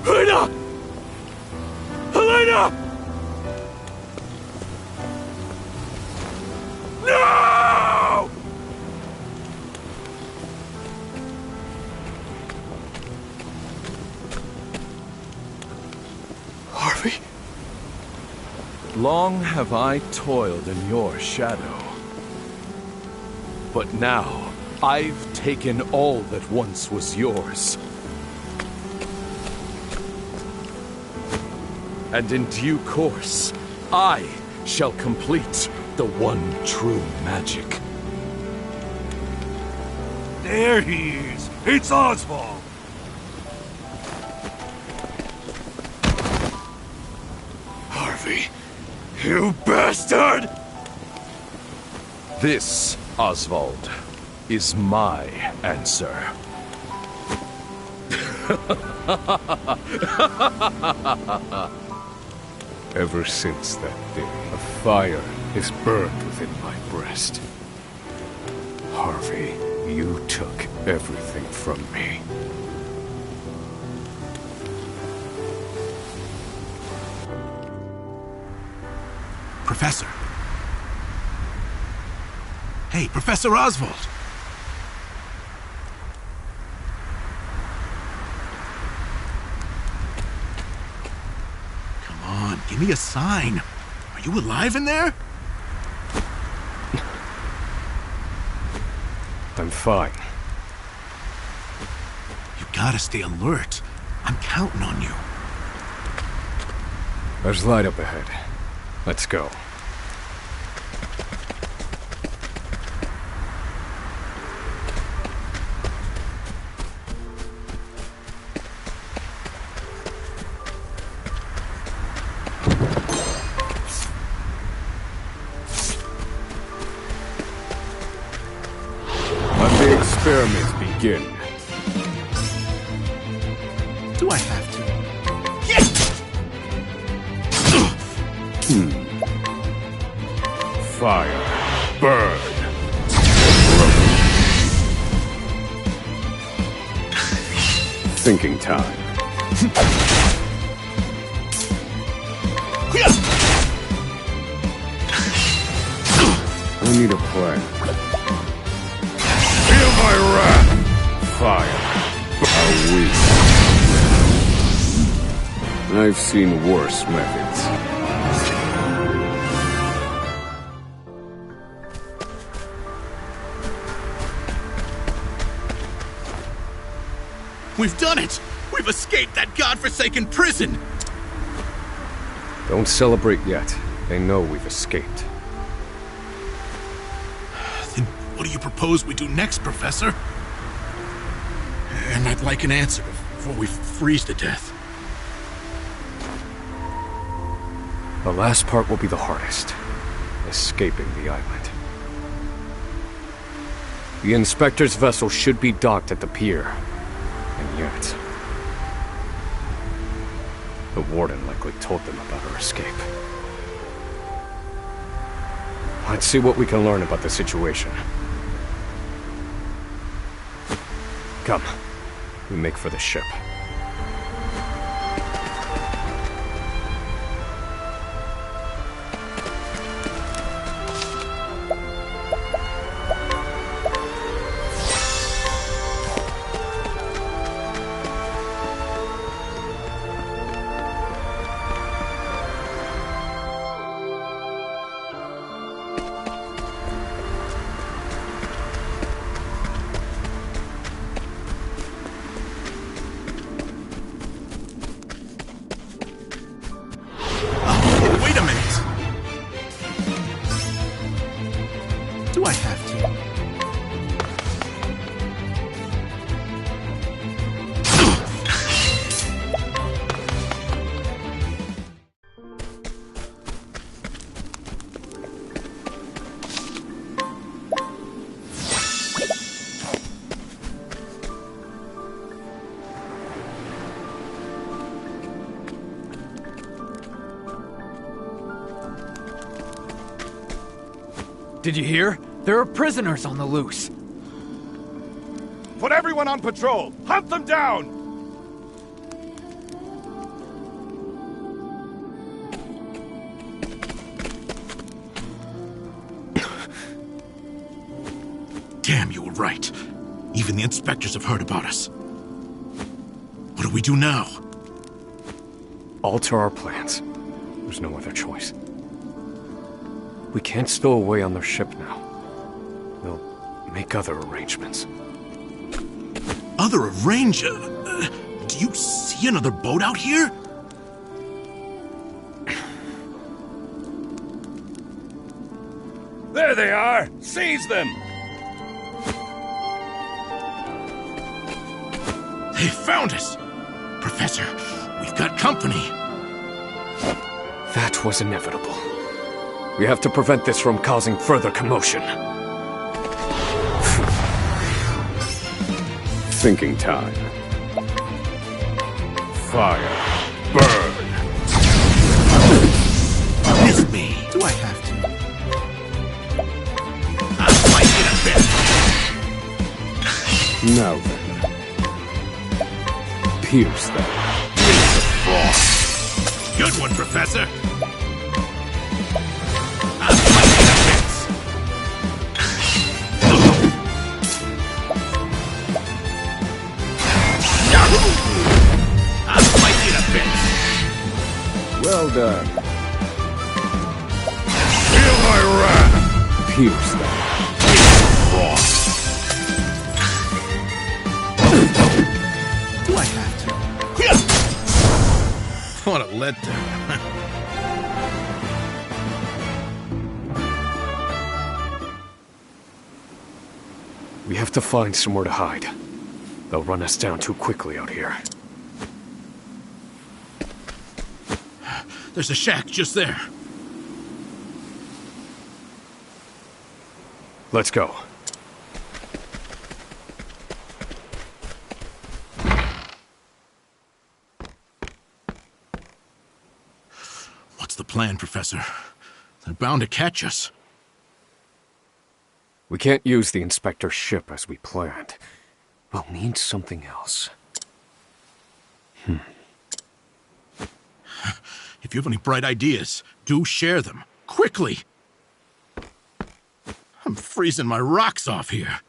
S3: Helena! Helena! No!
S1: Harvey?
S3: Long have I toiled in your shadow. But now, I've taken all that once was yours. And in due course, I shall complete the one true magic.
S7: There he is! It's Oswald!
S3: Harvey, you bastard! This, Oswald, is my answer.
S1: Ever since that day, a fire is burned within my breast. Harvey, you took everything from me.
S9: Professor. Hey, Professor Oswald. Come on, give me a sign. Are you alive in there?
S1: I'm fine.
S9: You gotta stay alert. I'm counting on you.
S1: There's light up ahead. Let's go. Let the experiments begin.
S9: Do I have to?
S1: Fire. Burn. Thinking time. I need a plan. Feel my wrath! Fire. How weak. I've seen worse methods.
S9: We've done it! We've escaped that godforsaken prison!
S1: Don't celebrate yet. They know we've escaped.
S9: Then what do you propose we do next, Professor? And I'd like an answer before we freeze to death.
S1: The last part will be the hardest. Escaping the island. The Inspector's vessel should be docked at the pier. And yet... the Warden likely told them about our escape. Let's see what we can learn about the situation. Come. We make for the ship.
S12: Did you hear? There are prisoners on the loose.
S7: Put everyone on patrol! Hunt them down!
S9: Damn, you were right. Even the inspectors have heard about us. What do we do now?
S1: Alter our plans. There's no other choice. We can't stow away on their ship now. We'll make other arrangements.
S9: Other arranger? Do you see another boat out here?
S7: There they are! Seize them!
S9: They found us! Professor, we've got company.
S1: That was inevitable. We have to prevent this from causing further commotion. Thinking time. Fire. Burn.
S9: Miss me. Do I have to? I'll fight in a bit.
S1: Now then. Pierce them. With the frost.
S9: Good one, Professor. I'll fight in a bit. I'll fight in a bit.
S1: Well done.
S7: Feel my wrath!
S1: Pierce them. With the frost.
S9: Do I have to? What a letdown.
S1: We have to find somewhere to hide. They'll run us down too quickly out here.
S9: There's a shack just there.
S1: Let's go.
S9: What's the plan, Professor? They're bound to catch us.
S1: We can't use the inspector's ship as we planned. We'll need something else.
S9: If you have any bright ideas, do share them. Quickly! I'm freezing my rocks off here.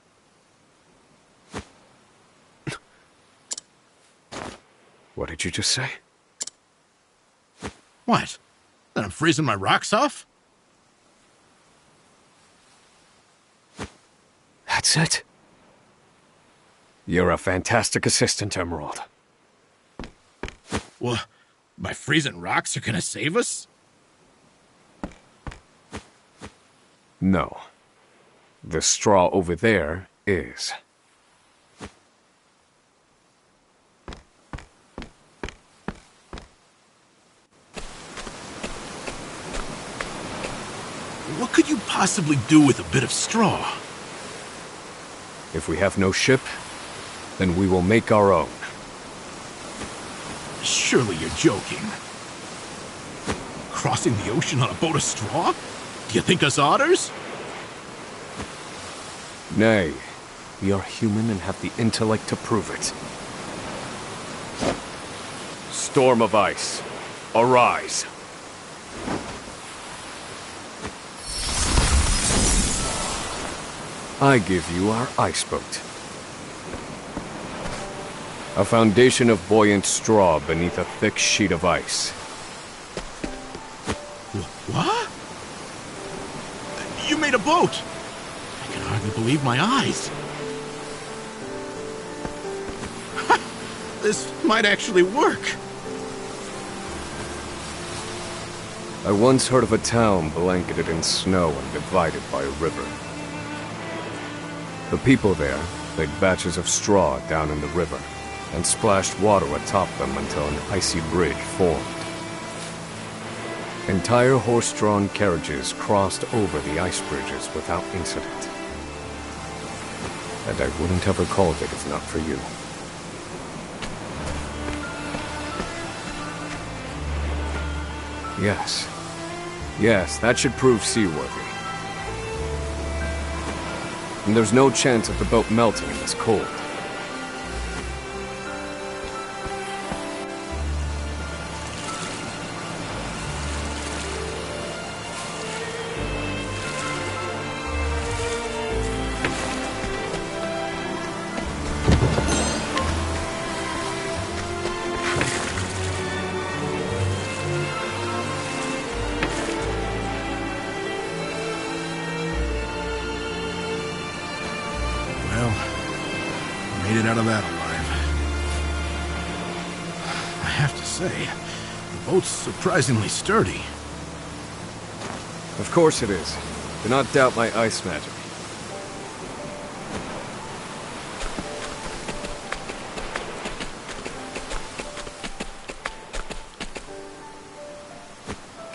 S1: What did you just say?
S9: What? That I'm freezing my rocks off?
S1: That's it. You're a fantastic assistant, Emerald.
S9: Well, my freezing rocks are gonna save us?
S1: No. The straw over there is.
S9: What could you possibly do with a bit of straw?
S1: If we have no ship, then we will make our own.
S9: Surely you're joking. Crossing the ocean on a boat of straw? Do you think us otters?
S1: Nay, we are human and have the intellect to prove it. Storm of ice, arise. I give you our ice boat. A foundation of buoyant straw beneath a thick sheet of ice.
S9: What? You made a boat! I can hardly believe my eyes. This might actually work.
S1: I once heard of a town blanketed in snow and divided by a river. The people there laid batches of straw down in the river and splashed water atop them until an icy bridge formed. Entire horse-drawn carriages crossed over the ice bridges without incident. And I wouldn't have recalled it if not for you. Yes. Yes, that should prove seaworthy. And there's no chance of the boat melting in this cold.
S9: Made it out of that alive. I have to say, the boat's surprisingly sturdy.
S1: Of course it is. Do not doubt my ice magic.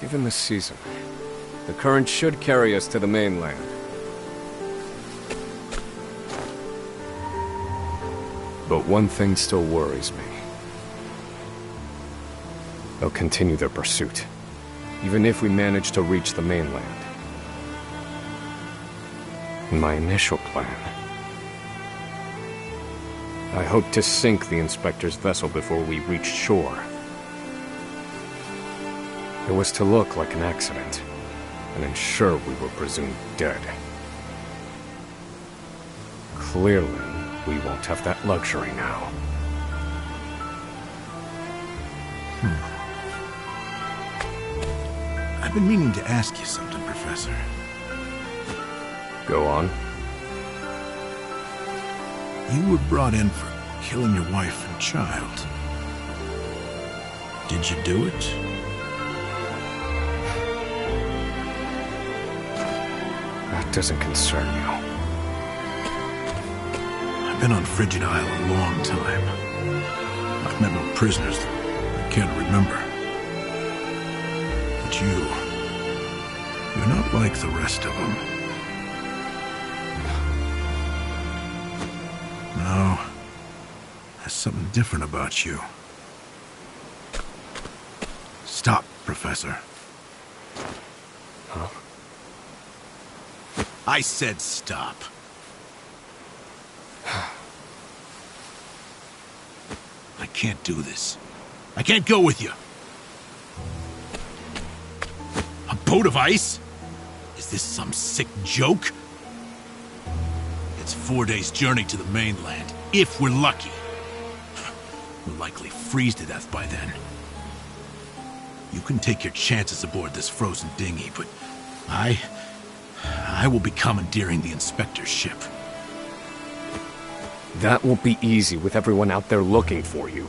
S1: Given the season, the current should carry us to the mainland. But one thing still worries me. They'll continue their pursuit, even if we manage to reach the mainland. In my initial plan, I hoped to sink the Inspector's vessel before we reached shore. It was to look like an accident, and ensure we were presumed dead. Clearly, we won't have that luxury now.
S9: I've been meaning to ask you something, Professor.
S1: Go on.
S9: You were brought in for killing your wife and child. Did you do it?
S1: That doesn't concern you.
S9: I've been on Frigid Isle a long time. I've met more prisoners than I care to remember. But you're not like the rest of them. No, there's something different about you. Stop, Professor.
S1: Huh?
S9: I said stop. I can't do this. I can't go with you. A boat of ice? Is this some sick joke? It's 4 days' journey to the mainland, if we're lucky. We'll likely freeze to death by then. You can take your chances aboard this frozen dinghy, but I will be commandeering the Inspector's ship.
S1: That won't be easy with everyone out there looking for you.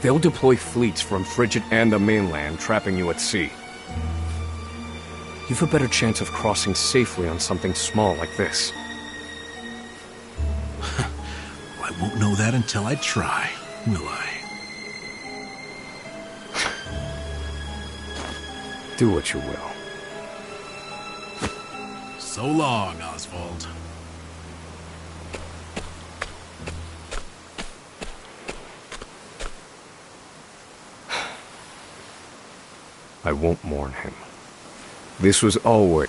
S1: They'll deploy fleets from Frigid and the mainland, trapping you at sea. You've a better chance of crossing safely on something small like this.
S9: Well, I won't know that until I try, will I?
S1: Do what you will.
S9: So long, Oswald.
S1: I won't mourn him. This was always...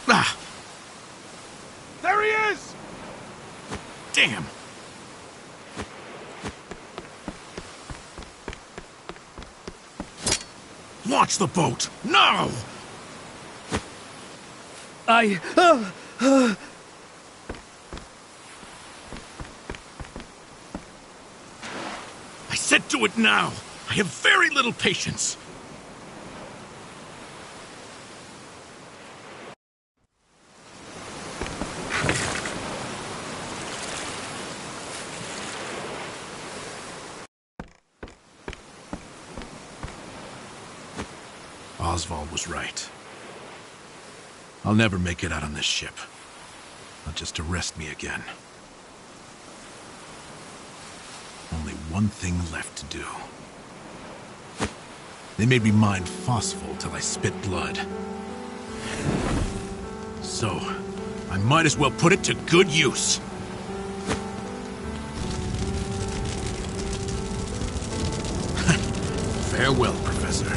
S9: Ah!
S3: There he is!
S9: Damn! Launch the boat! No!
S12: I
S9: said do it now! I have very little patience! Oswald was right. I'll never make it out on this ship. Not just to arrest me again. Only one thing left to do. They made me mine phosphol till I spit blood. So, I might as well put it to good use. Farewell, Professor.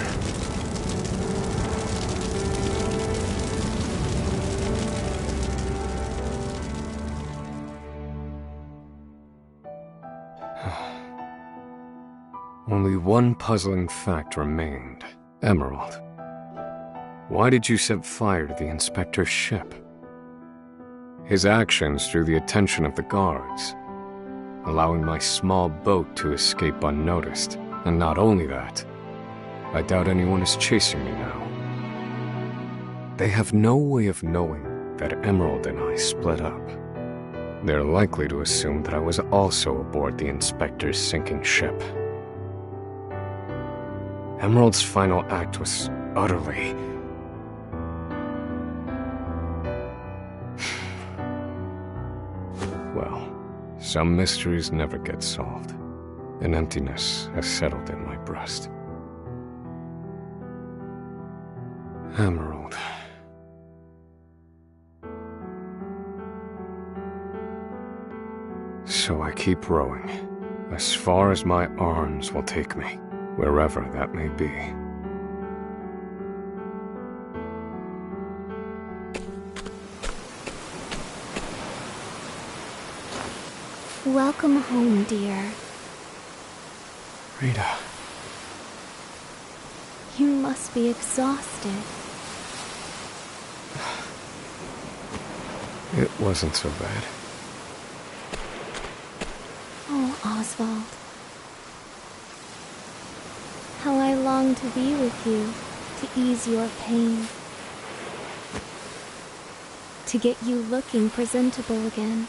S1: Only one puzzling fact remained. Emerald. Why did you set fire to the inspector's ship? His actions drew the attention of the guards, allowing my small boat to escape unnoticed. And not only that, I doubt anyone is chasing me now. They have no way of knowing that Emerald and I split up. They're likely to assume that I was also aboard the inspector's sinking ship. Emerald's final act was utterly... Well, some mysteries never get solved. An emptiness has settled in my breast. Emerald. So I keep rowing, as far as my arms will take me, wherever that may be.
S13: Welcome home, dear.
S1: Rita.
S13: You must be exhausted.
S1: It wasn't so bad.
S13: Oh, Oswald. How I long to be with you, to ease your pain. To get you looking presentable again.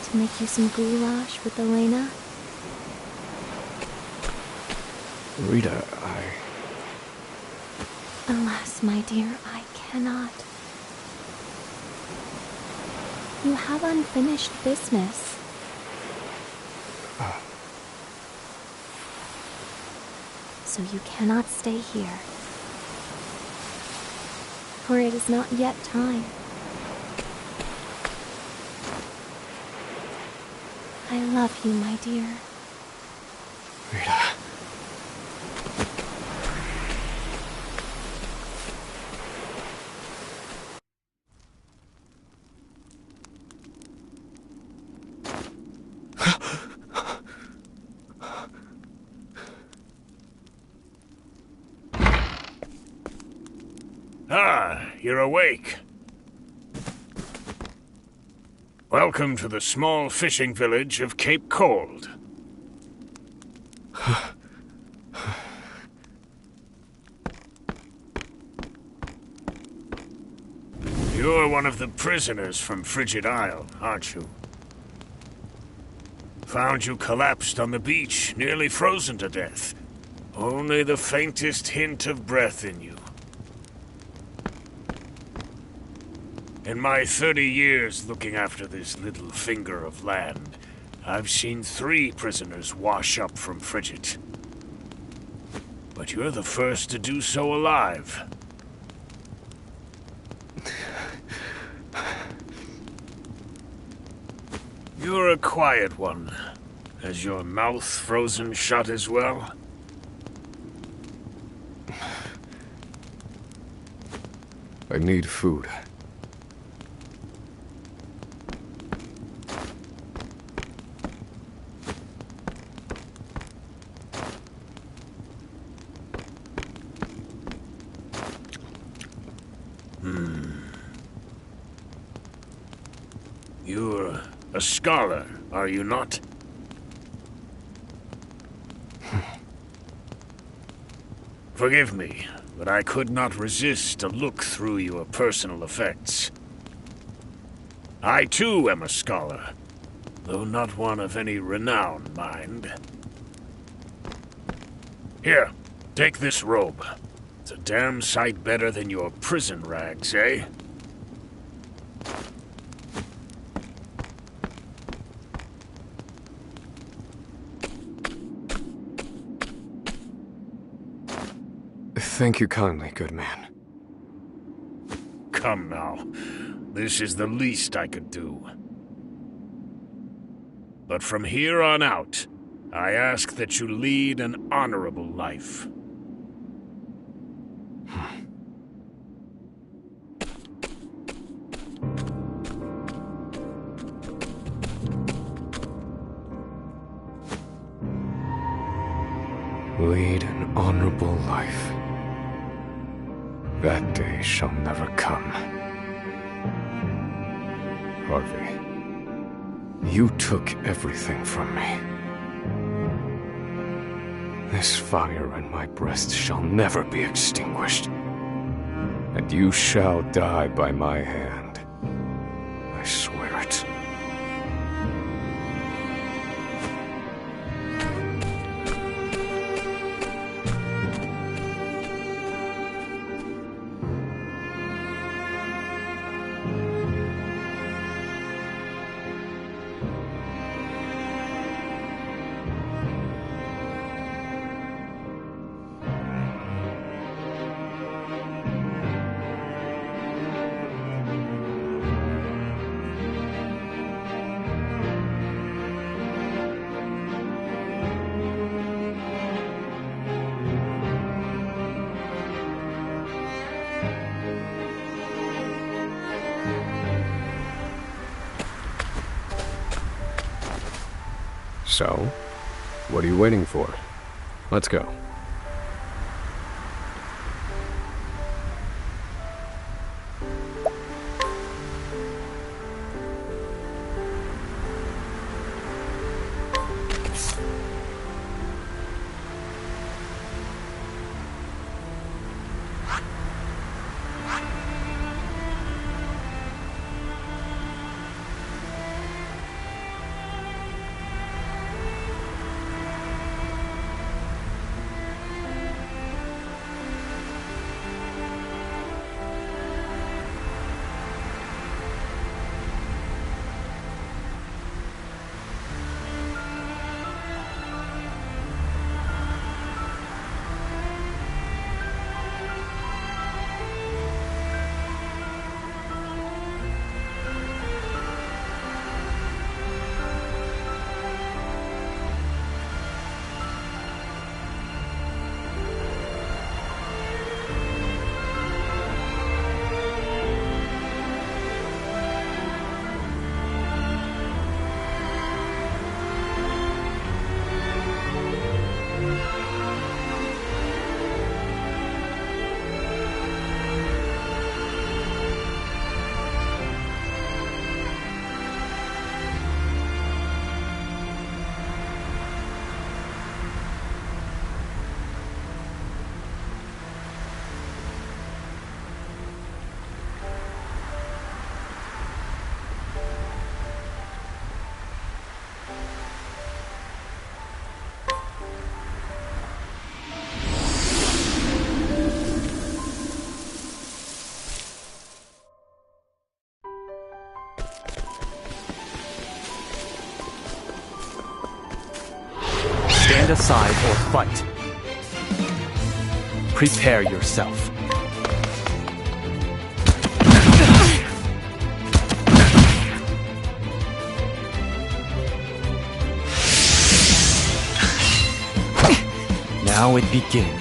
S13: To make you some goulash with Elena.
S1: Rita,
S13: Alas, my dear, I cannot. You have unfinished business. So you cannot stay here. For it is not yet time. I love you, my dear.
S1: Rita.
S7: Ah, you're awake. Welcome to the small fishing village of Cape Cold. You're one of the prisoners from Frigid Isle, aren't you? Found you collapsed on the beach, nearly frozen to death. Only the faintest hint of breath in you. In my 30 years looking after this little finger of land, I've seen 3 prisoners wash up from Frigid. But you're the first to do so alive. You're a quiet one. Has your mouth frozen shut as well?
S1: I need food.
S7: You're a scholar, are you not? Forgive me, but I could not resist to look through your personal effects. I too am a scholar, though not one of any renown, mind. Here, Take this robe. It's a damn sight better than your prison rags, eh?
S1: Thank you kindly, good man.
S7: Come now. This is the least I could do. But from here on out, I ask that you lead an honorable life.
S1: Lead an honorable life. That day shall never come. Harvey, you took everything from me. This fire in my breast shall never be extinguished. And you shall die by my hand. I swear it. So, what are you waiting for? Let's go.
S14: Stand aside or fight. Prepare yourself. Now it begins.